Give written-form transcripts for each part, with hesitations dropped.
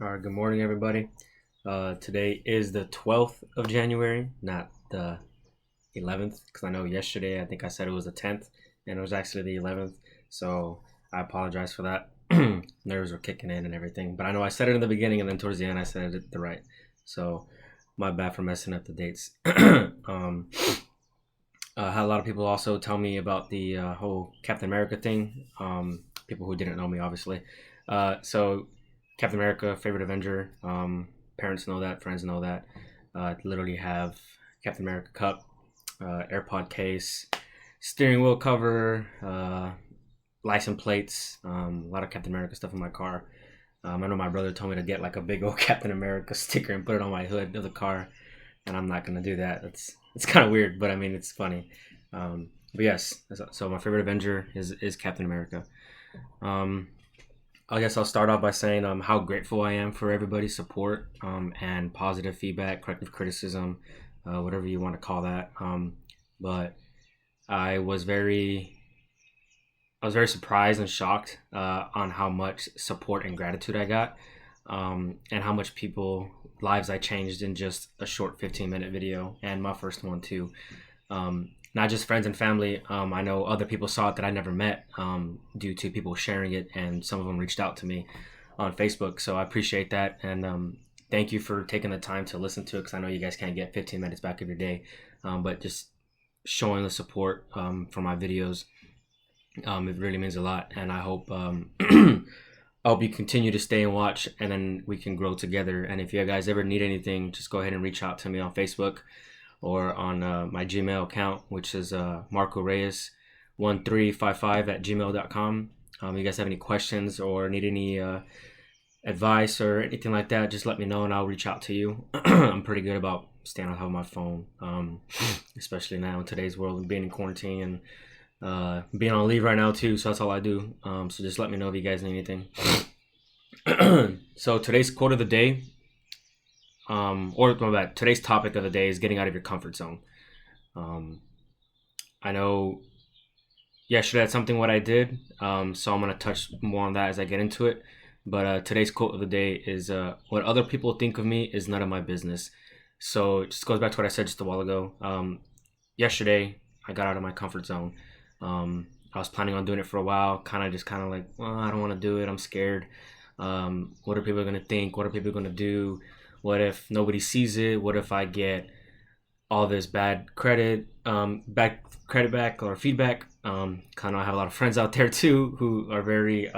All right, good morning, everybody. Today is the 12th of January, not the 11th, because I know yesterday I think I said it was the 10th, and it was actually the 11th. So I apologize for that. Nerves were kicking in and everything. But I know I said it in the beginning, and then towards the end I said it the right. So my bad for messing up the dates. I had a lot of people also tell me about the whole Captain America thing. People who didn't know me, obviously. So Captain America, favorite Avenger. Parents know that, friends know that. Literally have Captain America cup, AirPod case, steering wheel cover, license plates, a lot of Captain America stuff in my car. I know my brother told me to get like a big old Captain America sticker and put it on my hood of the car, and I'm not gonna do that. It's kind of weird, but I mean it's funny. But yes, so my favorite Avenger is Captain America. Um, I guess I'll start off by saying how grateful I am for everybody's support and positive feedback, corrective criticism, whatever you want to call that. But I was very I was very surprised and shocked on how much support and gratitude I got, and how much people lives I changed in just a short 15-minute video, and my first one too. Not just friends and family. I know other people saw it that I never met due to people sharing it, and some of them reached out to me on Facebook. So I appreciate that, and thank you for taking the time to listen to it, because I know you guys can't get 15 minutes back of your day, but just showing the support for my videos, it really means a lot, and I hope I hope you continue to stay and watch, and then we can grow together. And if you guys ever need anything, just go ahead and reach out to me on Facebook or on my Gmail account, which is Marco Reyes 1355 at gmail.com. You guys have any questions or need any advice or anything like that, just let me know and I'll reach out to you. I'm pretty good about staying on top of my phone, especially now in today's world, being in quarantine and being on leave right now too. So that's all I do. So just let me know if you guys need anything. So today's quote of the day, or my bad, today's topic of the day is getting out of your comfort zone. I know yesterday that's something what I did, so I'm gonna touch more on that as I get into it. But today's quote of the day is, "What other people think of me is none of my business." So it just goes back to what I said just a while ago. Yesterday I got out of my comfort zone. I was planning on doing it for a while, kind of like, well, I don't want to do it. I'm scared. What are people gonna think? What are people gonna do? What if nobody sees it? What if I get all this bad credit back or feedback? Kind of, I have a lot of friends out there too who are very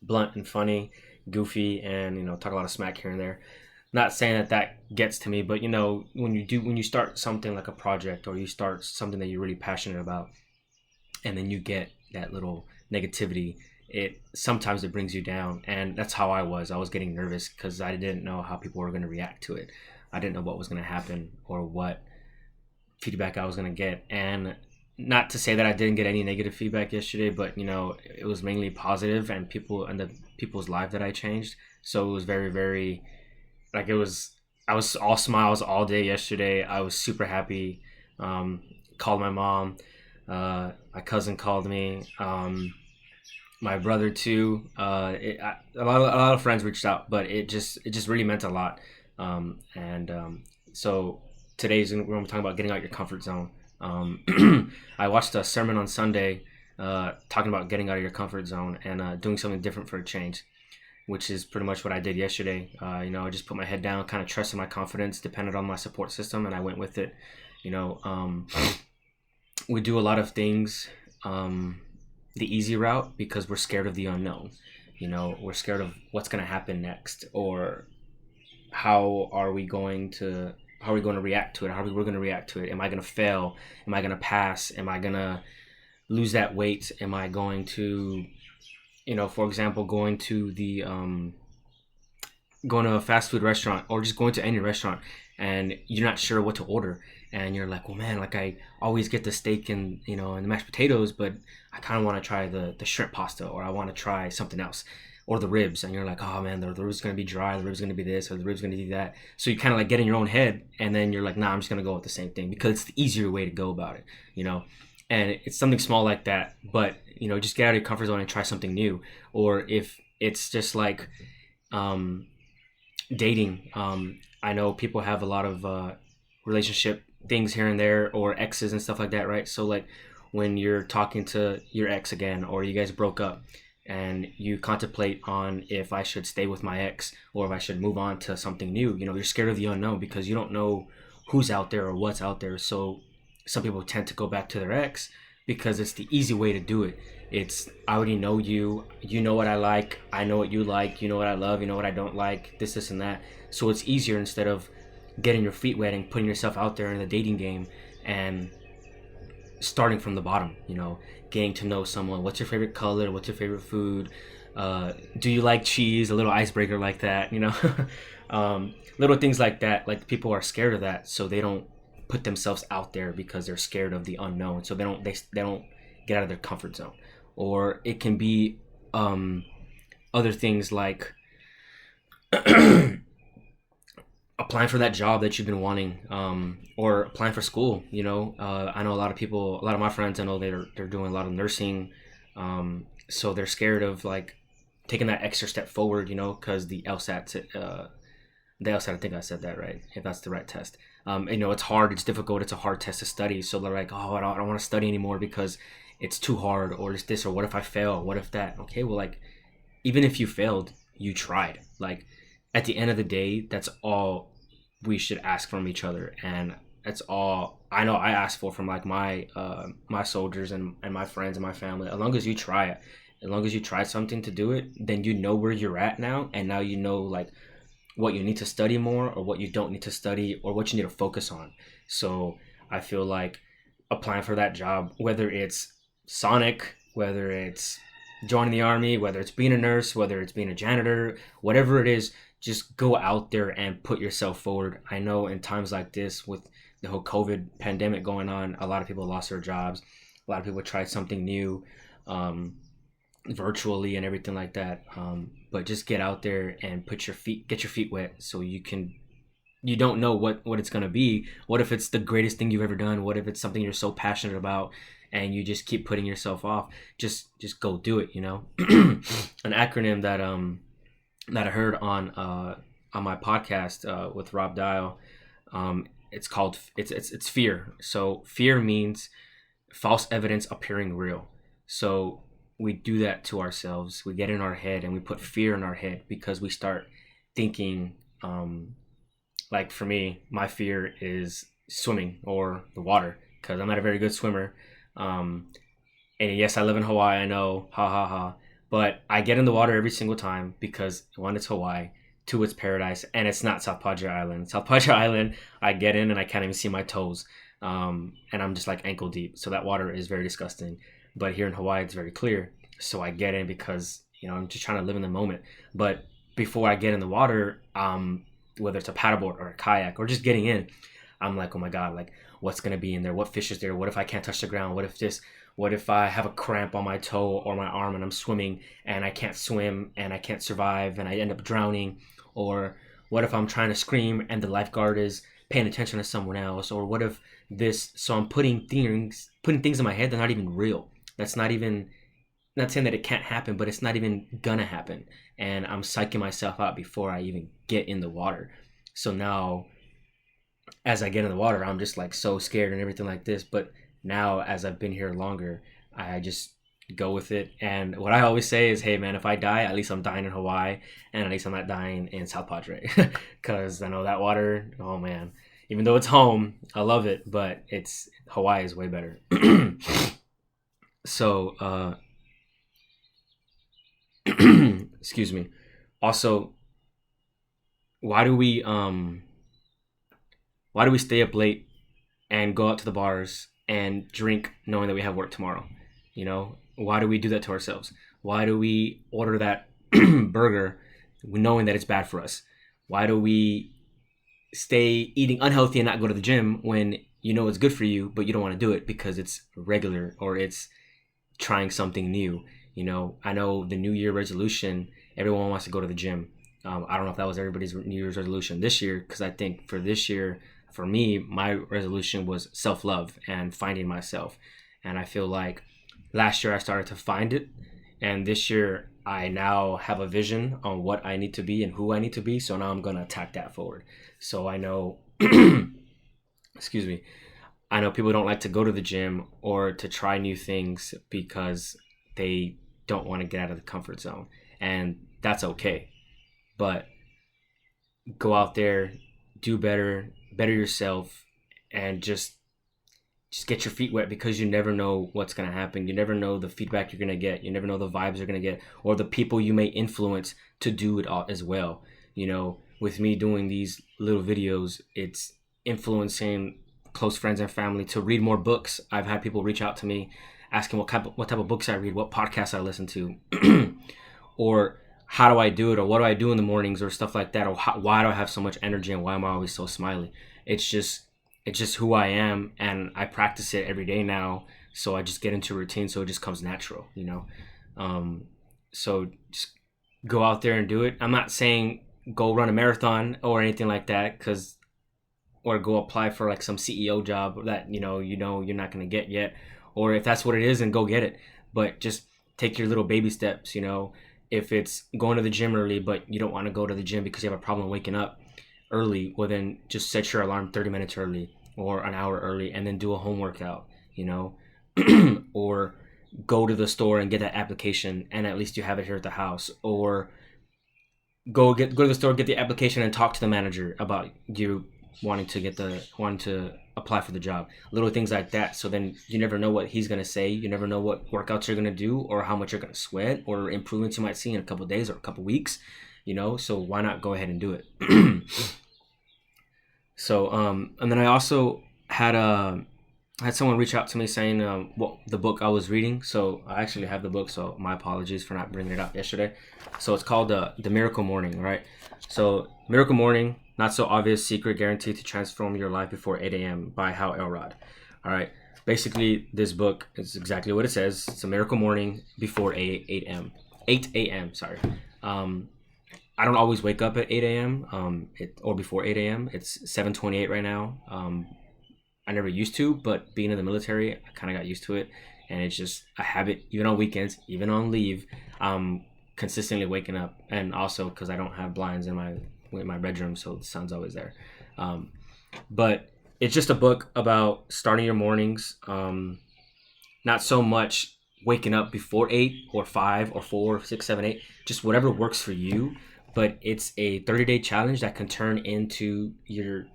blunt and funny, goofy, and talk a lot of smack here and there. Not saying that that gets to me, but when you start something like a project, or you start something that you're really passionate about, and then you get that little negativity, it sometimes it brings you down, and that's how I was getting nervous because I didn't know how people were going to react to it. I didn't know what was going to happen or what feedback I was going to get. And not to say that I didn't get any negative feedback yesterday, but it was mainly positive, and the people's life that I changed. So it was very, very, like, it was, I was all smiles all day yesterday. I was super happy. Called my mom. My cousin called me. My brother too. A lot of friends reached out, but it just really meant a lot. So today's we're going to be talking about getting out your comfort zone. I watched a sermon on Sunday talking about getting out of your comfort zone and doing something different for a change, which is pretty much what I did yesterday. I just put my head down, kind of trusted my confidence, depended on my support system, and I went with it. You know, we do a lot of things the easy route because we're scared of the unknown. We're scared of what's going to happen next, or how are we going to react to it? How are we going to react to it? Am I going to fail? Am I going to pass? Am I going to lose that weight? Am I going to, for example, going to a fast food restaurant, or just going to any restaurant, and you're not sure what to order, and you're like, well, man, like, I always get the steak and the mashed potatoes, but I kind of want to try the shrimp pasta, or I want to try something else, or the ribs, and you're like, oh man, the ribs going to be dry, the ribs going to be this, or the ribs going to be that. So you kind of like get in your own head, and then you're like, nah, I'm just going to go with the same thing because it's the easier way to go about it. And it's something small like that, but just get out of your comfort zone and try something new. Or if it's just like dating. I know people have a lot of relationship things here and there, or exes and stuff like that, right? So like when you're talking to your ex again, or you guys broke up, and you contemplate on if I should stay with my ex or if I should move on to something new. You know, you're scared of the unknown because you don't know who's out there or what's out there. So some people tend to go back to their ex because it's the easy way to do it. It's, I already know you, you know what I like, I know what you like, you know what I love, you know what I don't like, this and that. So it's easier, instead of getting your feet wet and putting yourself out there in the dating game and starting from the bottom, getting to know someone. What's your favorite color? What's your favorite food? Do you like cheese? A little icebreaker like that. Little things like that. Like, people are scared of that, so they don't put themselves out there because they're scared of the unknown. So they don't get out of their comfort zone. Or it can be other things like applying for that job that you've been wanting, or applying for school. I know a lot of people, a lot of my friends, I know they're doing a lot of nursing, so they're scared of like taking that extra step forward, because the LSAT, I think I said that right, if that's the right test. It's hard, it's difficult, it's a hard test to study, so they're like, oh, I don't want to study anymore because it's too hard, or it's this, or what if I fail, what if that. Okay, well, like, even if you failed, you tried. Like, at the end of the day, that's all we should ask from each other, and that's all I know I ask for from like my soldiers and my friends and my family. As long as you try it, as long as you try something to do it, then you know where you're at now, and now you know like what you need to study more, or what you don't need to study, or what you need to focus on. So I feel like applying for that job, whether it's Sonic, whether it's joining the army, whether it's being a nurse, whether it's being a janitor, whatever it is, just go out there and put yourself forward. I know in times like this, with the whole COVID pandemic going on, a lot of people lost their jobs. A lot of people tried something new, virtually and everything like that. But just get out there and get your feet wet, so you don't know what it's gonna be. What if it's the greatest thing you've ever done? What if it's something you're so passionate about, and you just keep putting yourself off? Just go do it. An acronym that I heard on my podcast with Rob Dial. It's called it's fear. So fear means false evidence appearing real. So we do that to ourselves. We get in our head and we put fear in our head because we start thinking. Like, for me, my fear is swimming or the water, because I'm not a very good swimmer. And yes, I live in Hawaii, I know, ha ha ha. But I get in the water every single time because, one, it's Hawaii, two, it's paradise, and it's not South Padre Island. South Padre Island, I get in and I can't even see my toes, and I'm just like ankle deep. So that water is very disgusting. But here in Hawaii, it's very clear. So I get in because I'm just trying to live in the moment. But before I get in the water, whether it's a paddleboard or a kayak or just getting in, I'm like, oh my God, like, what's gonna be in there? What fish is there? What if I can't touch the ground? What if I have a cramp on my toe or my arm and I'm swimming and I can't swim and I can't survive and I end up drowning? Or what if I'm trying to scream and the lifeguard is paying attention to someone else? Or what if this? So I'm putting things in my head that are not even real. That's not even, not saying that it can't happen, but it's not even gonna happen. And I'm psyching myself out before I even get in the water. So now, as I get in the water, I'm just like so scared and everything like this. But now, as I've been here longer, I just go with it. And what I always say is, hey man, if I die, at least I'm dying in Hawaii, and at least I'm not dying in South Padre, because I know that water. Oh man, even though it's home, I love it, but Hawaii is way better. So, excuse me. Also, why do we stay up late and go out to the bars and drink knowing that we have work tomorrow? Why do we do that to ourselves? Why do we order that burger knowing that it's bad for us? Why do we stay eating unhealthy and not go to the gym when it's good for you, but you don't want to do it because it's regular or it's trying something new? I know the New Year resolution, everyone wants to go to the gym. I don't know if that was everybody's New Year's resolution this year, because I think for this year, for me, my resolution was self-love and finding myself. And I feel like last year I started to find it, and this year I now have a vision on what I need to be and who I need to be. So now I'm gonna attack that forward. So I know, excuse me, I know people don't like to go to the gym or to try new things because they don't want to get out of the comfort zone, and that's okay. But go out there, do better, better yourself, and just get your feet wet, because you never know what's going to happen. You never know the feedback you're going to get. You never know the vibes you're going to get, or the people you may influence to do it all as well. You know, with me doing these little videos, it's influencing close friends and family to read more books. I've had people reach out to me asking what type of books I read, what podcasts I listen to, or how do I do it, or what do I do in the mornings, or stuff like that, or why do I have so much energy, and why am I always so smiley? It's just who I am, and I practice it every day now. So I just get into a routine, so it just comes natural, you know. So just go out there and do it. I'm not saying go run a marathon or anything like that, because or go apply for like some CEO job that you're not gonna get yet, or if that's what it is, and go get it. But just take your little baby steps. If it's going to the gym early, but you don't want to go to the gym because you have a problem waking up early, well then just set your alarm 30 minutes early or an hour early, and then do a home workout, or go to the store and get that application, and at least you have it here at the house. Or go to the store, get the application, and talk to the manager about you wanting to apply for the job. Little things like that. So then you never know what he's gonna say. You never know what workouts you're gonna do, or how much you're gonna sweat, or improvements you might see in a couple of days or a couple of weeks. So why not go ahead and do it? So and then I also had someone reach out to me saying what the book I was reading. So I actually have the book, so my apologies for not bringing it up yesterday. So it's called The Miracle Morning, right? So Miracle Morning, Not So Obvious Secret Guaranteed to Transform Your Life Before 8 a.m. by Hal Elrod. All right. Basically, this book is exactly what it says. It's a miracle morning before 8 a.m. 8 a.m. Sorry. I don't always wake up at 8 a.m. Or before 8 a.m. It's 7:28 right now. I never used to, but being in the military, I kind of got used to it, and it's just a habit. Even on weekends, even on leave, consistently waking up, and also because I don't have blinds in my bedroom, so the sun's always there. But it's just a book about starting your mornings. Not so much waking up before 8 or 5 or 4, 6, 7, 8, just whatever works for you. But it's a 30-day challenge that can turn into your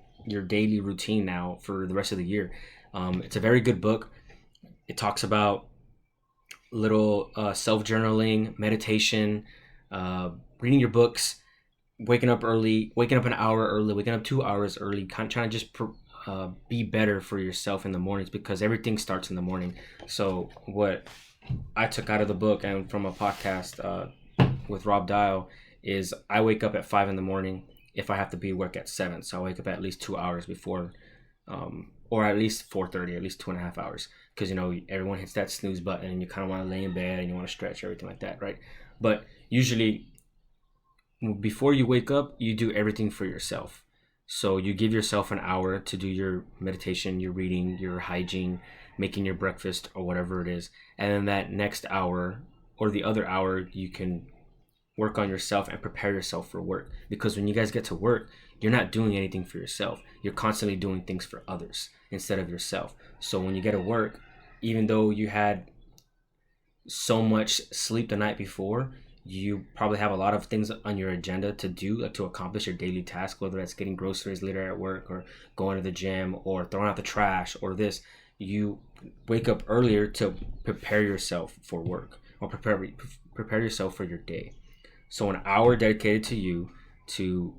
daily routine now for the rest of the year. It's a very good book. It talks about little self-journaling, meditation, reading your books, waking up early, waking up an hour early, waking up 2 hours early, kind of trying to just be better for yourself in the mornings, because everything starts in the morning. So what I took out of the book and from a podcast with Rob Dial is I wake up at 5 in the morning if I have to be at work at 7. So I wake up at least 2 hours before, or at least 4:30, at least 2.5 hours, because everyone hits that snooze button and you kind of want to lay in bed and you want to stretch, everything like that, right? But usually before you wake up, you do everything for yourself. So you give yourself an hour to do your meditation, your reading, your hygiene, making your breakfast, or whatever it is. And then that next hour or the other hour, you can work on yourself and prepare yourself for work. Because when you guys get to work, you're not doing anything for yourself. You're constantly doing things for others instead of yourself. So when you get to work, even though you had so much sleep the night before, you probably have a lot of things on your agenda to do, like to accomplish your daily task, whether that's getting groceries later at work, or going to the gym, or throwing out the trash, or this. You wake up earlier to prepare yourself for work, or prepare yourself for your day. So an hour dedicated to you to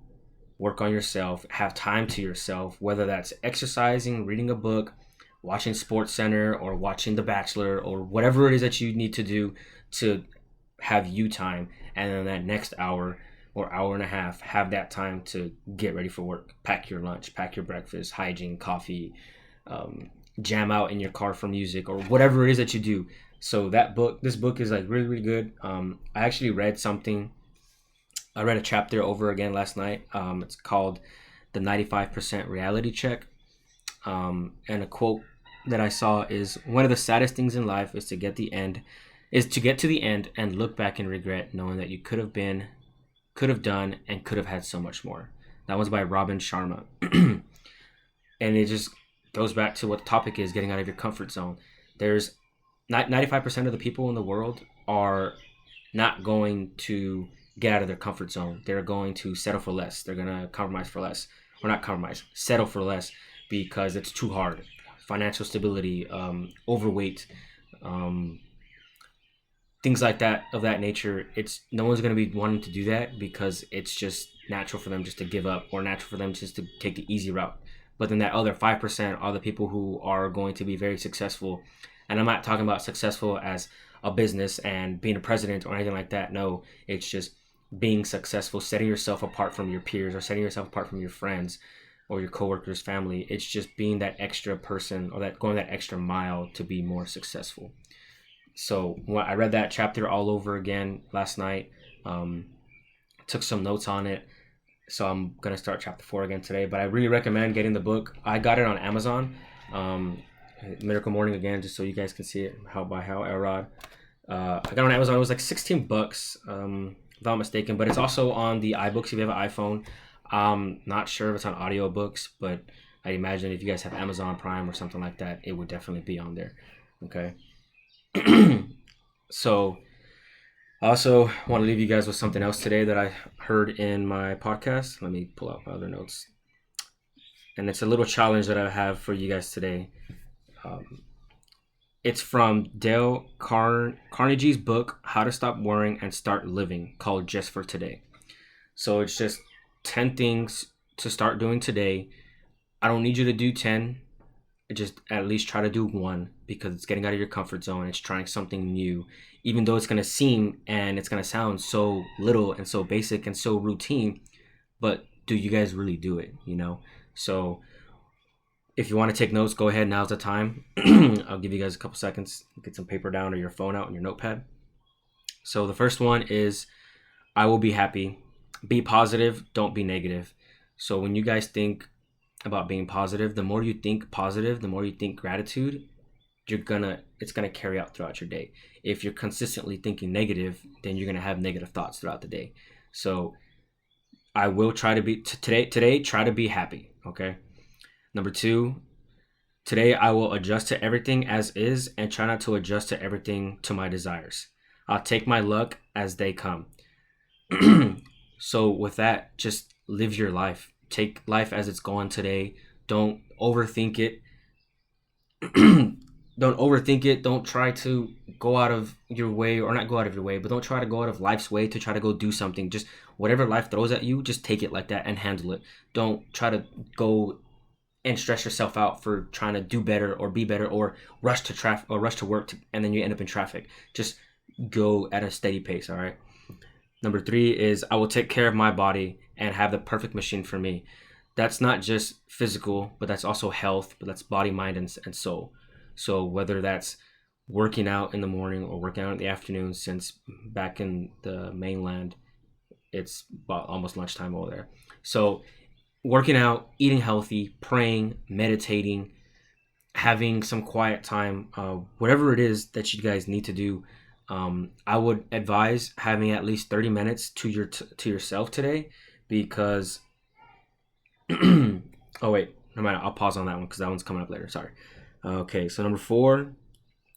work on yourself, have time to yourself, whether that's exercising, reading a book, watching Sports Center, or watching The Bachelor, or whatever it is that you need to do to have you time. And then that next hour or hour and a half, have that time to get ready for work. Pack your lunch, pack your breakfast, hygiene, coffee, jam out in your car for music, or whatever it is that you do. So this book is like really, really good. I actually I read a chapter over again last night. It's called The 95% Reality Check. And a quote that I saw is, one of the saddest things in life is to get the end is to get to the end and look back and regret knowing that you could have been, could have done, and could have had so much more. That one's by Robin Sharma. And it just goes back to what the topic is, getting out of your comfort zone. There's 95% of the people in the world are not going to get out of their comfort zone. They're going to settle for less. They're going to compromise for less. Or not compromise, settle for less because it's too hard. Financial stability, overweight, things like that of that nature. It's no one's going to be wanting to do that because it's just natural for them just to give up, or natural for them just to take the easy route. But then that other 5% are the people who are going to be very successful. And I'm not talking about successful as a business and being a president or anything like that. No, it's just being successful, setting yourself apart from your peers, or setting yourself apart from your friends or your coworkers, family. It's just being that extra person, or that going that extra mile to be more successful. So when I read that chapter all over again last night, took some notes on it. So I'm going to start chapter 4 again today, but I really recommend getting the book. I got it on Amazon. Miracle Morning again, just so you guys can see it. How Elrod. I got it on Amazon. It was like $16, if I'm mistaken, but it's also on the iBooks if you have an iPhone. Not sure if it's on audiobooks, but I imagine if you guys have Amazon Prime or something like that, it would definitely be on there. Okay. So I also want to leave you guys with something else today that I heard in my podcast. Let me pull out my other notes. And it's a little challenge that I have for you guys today. It's from Dale Carnegie's book, How to Stop Worrying and Start Living, called Just for Today. So it's just 10 things to start doing today. I don't need you to do 10. Just at least try to do one, because it's getting out of your comfort zone. It's trying something new, even though it's going to seem and it's going to sound so little and so basic and so routine. But do you guys really do it? So if you want to take notes, go ahead. Now's the time. I'll give you guys a couple seconds. Get some paper down or your phone out and your notepad. So the first one is, I will be happy. Be positive. Don't be negative. So when you guys think about being positive, the more you think positive, the more you think gratitude, it's gonna carry out throughout your day. If you're consistently thinking negative, then you're gonna have negative thoughts throughout the day. So I will try to be today try to be happy. Okay. Number 2, today I will adjust to everything as is and try not to adjust to everything to my desires. I'll take my luck as they come. So with that, just live your life. Take life as it's going today. Don't overthink it. Don't overthink it. Don't try to go out of your way, or not go out of your way, but don't try to go out of life's way to try to go do something. Just whatever life throws at you, just take it like that and handle it. Don't try to go and stress yourself out for trying to do better or be better, or rush to traffic or rush to work and then you end up in traffic. Just go at a steady pace. All right. Number 3 is, I will take care of my body and have the perfect machine for me. That's not just physical, but that's also health, but that's body, mind, and soul. So whether that's working out in the morning or working out in the afternoon, since back in the mainland, it's about almost lunchtime over there. So working out, eating healthy, praying, meditating, having some quiet time, whatever it is that you guys need to do. I would advise having at least 30 minutes to yourself today, because oh wait, no matter, I'll pause on that one because that one's coming up later. Sorry. Okay, so number 4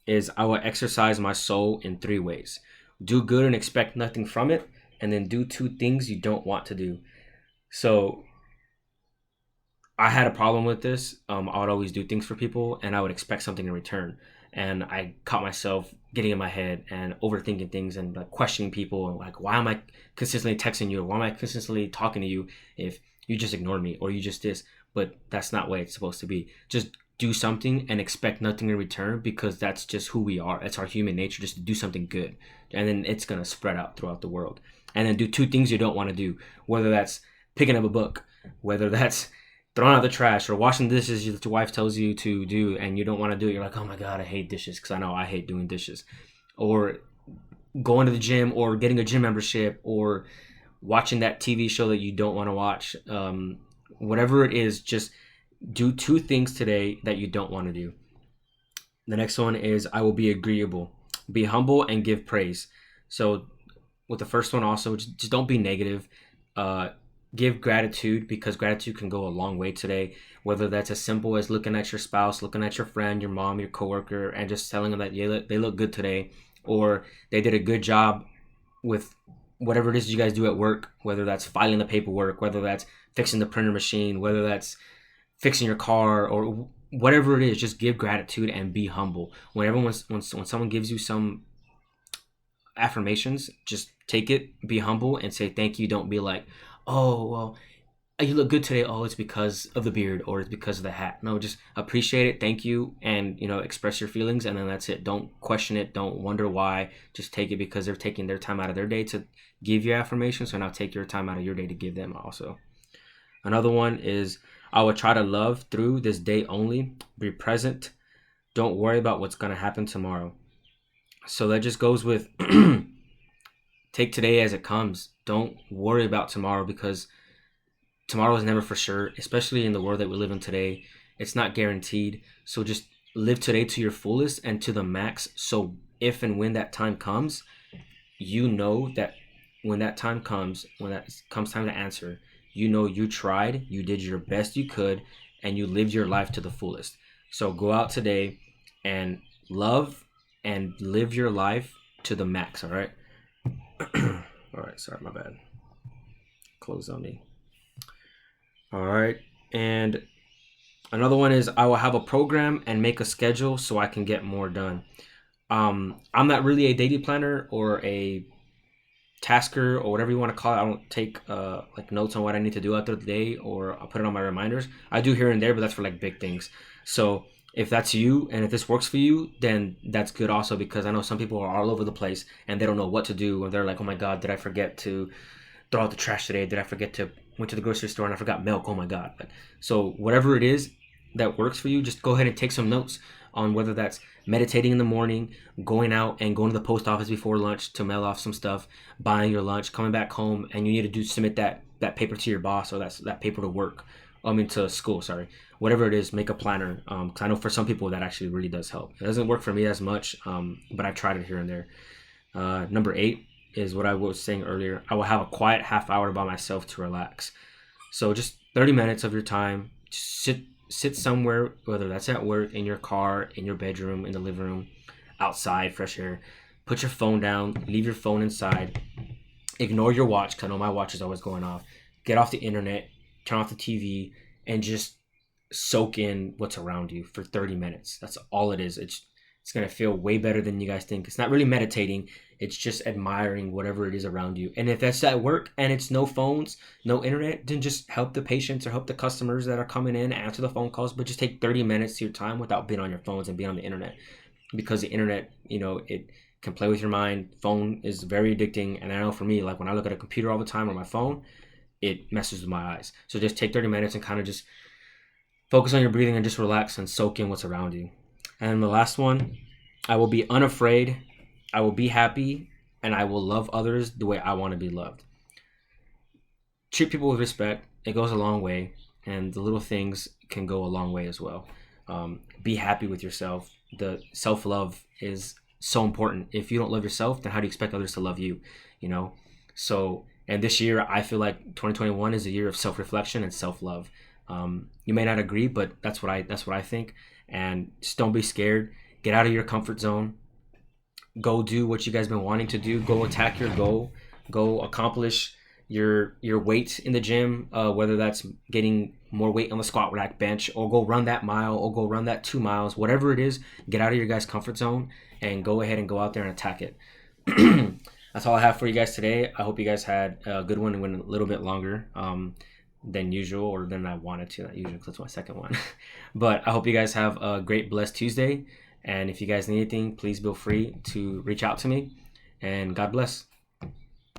is, I will exercise my soul in 3 ways. Do good and expect nothing from it, and then do 2 things you don't want to do. So I had a problem with this. I would always do things for people and I would expect something in return. And I caught myself getting in my head and overthinking things and like questioning people and like, why am I consistently texting you? Or why am I consistently talking to you if you just ignored me or you just this? But that's not the way it's supposed to be. Just do something and expect nothing in return, because that's just who we are. It's our human nature, just to do something good. And then it's going to spread out throughout the world. And then do 2 things you don't want to do, whether that's picking up a book, whether that's throwing out the trash, or washing dishes that your wife tells you to do and you don't want to do it. You're like, oh my God, I hate dishes, because I know I hate doing dishes. Or going to the gym, or getting a gym membership, or watching that TV show that you don't want to watch. Whatever it is, just do 2 things today that you don't want to do. The next one is, I will be agreeable. Be humble and give praise. So with the first one also, just don't be negative. uh Give gratitude, because gratitude can go a long way today, whether that's as simple as looking at your spouse, looking at your friend, your mom, your coworker, and just telling them that they look good today, or they did a good job with whatever it is you guys do at work, whether that's filing the paperwork, whether that's fixing the printer machine, whether that's fixing your car, or whatever it is. Just give gratitude and be humble. When someone gives you some affirmations, just take it, be humble, and say thank you. Don't be like, oh well, you look good today. Oh, it's because of the beard, or it's because of the hat. No, just appreciate it, thank you, and express your feelings, and then that's it. Don't question it. Don't wonder why. Just take it because they're taking their time out of their day to give you affirmation. So now take your time out of your day to give them also. Another one is, I will try to love through this day only. Be present. Don't worry about what's going to happen tomorrow. So that just goes with take today as it comes. Don't worry about tomorrow, because tomorrow is never for sure, especially in the world that we live in today. It's not guaranteed. So just live today to your fullest and to the max. So if and when that time comes, you know that when that time comes, when that comes time to answer, you tried, you did your best you could, and you lived your life to the fullest. So go out today and love and live your life to the max, all right? All right, sorry, my bad. Close on me. All right, and another one is, I will have a program and make a schedule so I can get more done. I'm not really a daily planner or a tasker or whatever you want to call it. I don't take like notes on what I need to do out there today, or I'll put it on my reminders. I do here and there, but that's for like big things. So if that's you and if this works for you, then that's good also, because I know some people are all over the place and they don't know what to do, or they're like, oh my god, did I forget to throw out the trash today? Did I forget to went to the grocery store and I forgot milk? Oh my god. So whatever it is that works for you, just go ahead and take some notes on whether that's meditating in the morning, going out and going to the post office before lunch to mail off some stuff, buying your lunch, coming back home, and you need to submit that paper to your boss, or that paper to work. To school, sorry. Whatever it is, make a planner. Because I know for some people that actually really does help. It doesn't work for me as much, but I've tried it here and there. Number 8 is what I was saying earlier. I will have a quiet half hour by myself to relax. So just 30 minutes of your time, just sit somewhere, whether that's at work, in your car, in your bedroom, in the living room, outside, fresh air. Put your phone down, leave your phone inside, ignore your watch, because I know my watch is always going off. Get off the internet, turn off the TV, and just soak in what's around you for 30 minutes. That's all it is. It's going to feel way better than you guys think. It's not really meditating. It's just admiring whatever it is around you. And if that's at work and it's no phones, no internet, then just help the patients or help the customers that are coming in, answer the phone calls, but just take 30 minutes to your time without being on your phones and being on the internet. Because the internet, it can play with your mind. Phone is very addicting. And I know for me, like when I look at a computer all the time or my phone, it messes with my eyes. So just take 30 minutes and kind of just focus on your breathing and just relax and soak in what's around you. And the last one, I will be unafraid, I will be happy, and I will love others the way I want to be loved. Treat people with respect. It goes a long way, and the little things can go a long way as well. Be happy with yourself. The self-love is so important. If you don't love yourself, then how do you expect others to love you? So, and this year, I feel like 2021 is a year of self-reflection and self-love. You may not agree, but that's what I think. And just don't be scared. Get out of your comfort zone. Go do what you guys been wanting to do. Go attack your goal. Go accomplish your weight in the gym, whether that's getting more weight on the squat rack, bench, or go run that mile, or go run that 2 miles. Whatever it is, get out of your guys' comfort zone and go ahead and go out there and attack it. That's all I have for you guys today. I hope you guys had a good one and went a little bit longer than usual, or than I wanted to. Not usual, because that's my second one. But I hope you guys have a great, blessed Tuesday. And if you guys need anything, please feel free to reach out to me. And God bless.